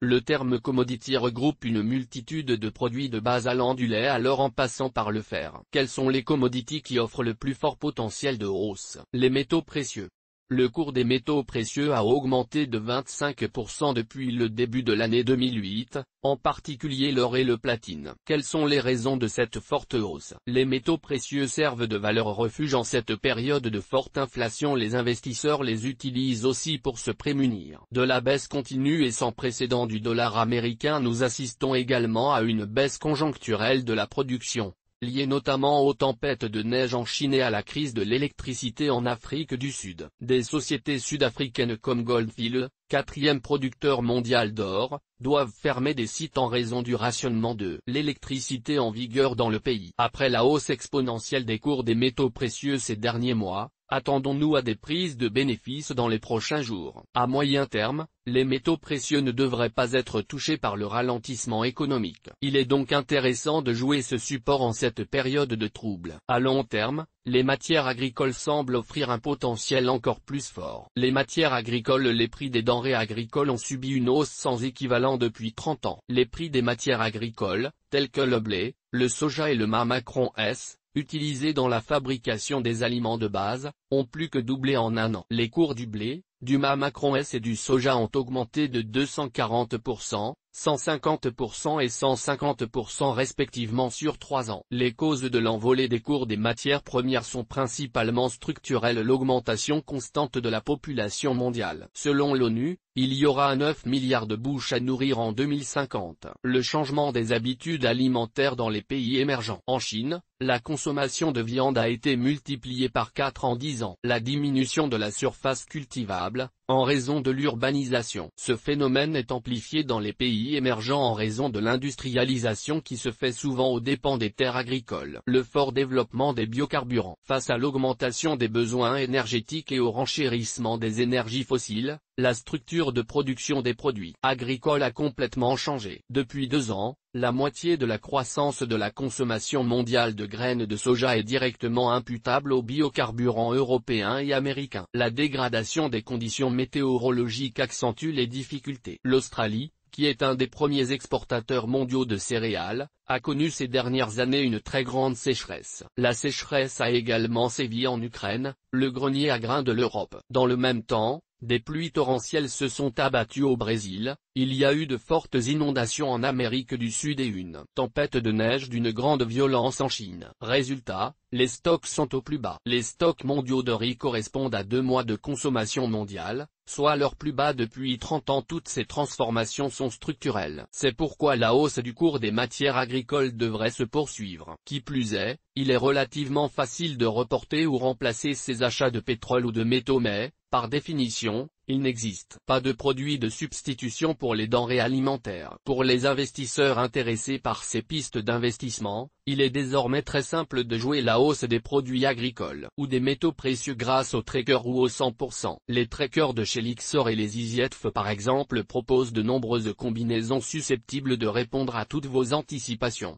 Le terme commodity regroupe une multitude de produits de base allant du lait à l'or en passant par le fer. Quels sont les commodities qui offrent le plus fort potentiel de hausse? Les métaux précieux. Le cours des métaux précieux a augmenté de 25% depuis le début de l'année 2008, en particulier l'or et le platine. Quelles sont les raisons de cette forte hausse? Les métaux précieux servent de valeur refuge en cette période de forte inflation. Les investisseurs les utilisent aussi pour se prémunir de la baisse continue et sans précédent du dollar américain. Nous assistons également à une baisse conjoncturelle de la production, lié notamment aux tempêtes de neige en Chine et à la crise de l'électricité en Afrique du Sud. Des sociétés sud-africaines comme Goldfield, quatrième producteur mondial d'or, doivent fermer des sites en raison du rationnement de l'électricité en vigueur dans le pays. Après la hausse exponentielle des cours des métaux précieux ces derniers mois, attendons-nous à des prises de bénéfices dans les prochains jours. À moyen terme, les métaux précieux ne devraient pas être touchés par le ralentissement économique. Il est donc intéressant de jouer ce support en cette période de trouble. À long terme, les matières agricoles semblent offrir un potentiel encore plus fort. Les matières agricoles. Les prix des denrées agricoles ont subi une hausse sans équivalent depuis 30 ans. Les prix des matières agricoles, tels que le blé, le soja et le Macron S, utilisés dans la fabrication des aliments de base, ont plus que doublé en un an. Les cours du blé, du Macron S et du soja ont augmenté de 240%, 150% et 150% respectivement sur 3 ans. Les causes de l'envolée des cours des matières premières sont principalement structurelles. L'augmentation constante de la population mondiale. Selon l'ONU, il y aura 9 milliards de bouches à nourrir en 2050. Le changement des habitudes alimentaires dans les pays émergents. En Chine, la consommation de viande a été multipliée par 4 en 10 ans. La diminution de la surface cultivable, en raison de l'urbanisation. Ce phénomène est amplifié dans les pays émergents en raison de l'industrialisation qui se fait souvent aux dépens des terres agricoles. Le fort développement des biocarburants. Face à l'augmentation des besoins énergétiques et au renchérissement des énergies fossiles, la structure de production des produits agricoles a complètement changé. Depuis 2 ans, la moitié de la croissance de la consommation mondiale de graines de soja est directement imputable aux biocarburants européens et américains. La dégradation des conditions météorologiques accentue les difficultés. L'Australie, qui est un des premiers exportateurs mondiaux de céréales, a connu ces dernières années une très grande sécheresse. La sécheresse a également sévi en Ukraine, le grenier à grains de l'Europe. Dans le même temps, des pluies torrentielles se sont abattues au Brésil, il y a eu de fortes inondations en Amérique du Sud et une tempête de neige d'une grande violence en Chine. Résultat, les stocks sont au plus bas. Les stocks mondiaux de riz correspondent à 2 mois de consommation mondiale, soit leur plus bas depuis 30 ans. Toutes ces transformations sont structurelles. C'est pourquoi la hausse du cours des matières agricoles devrait se poursuivre. Qui plus est, il est relativement facile de reporter ou remplacer ses achats de pétrole ou de métaux mais, par définition, il n'existe pas de produit de substitution pour les denrées alimentaires. Pour les investisseurs intéressés par ces pistes d'investissement, il est désormais très simple de jouer la hausse des produits agricoles ou des métaux précieux grâce aux traders ou au 100%. Les traders de chez Lyxor et les EasyETF par exemple proposent de nombreuses combinaisons susceptibles de répondre à toutes vos anticipations.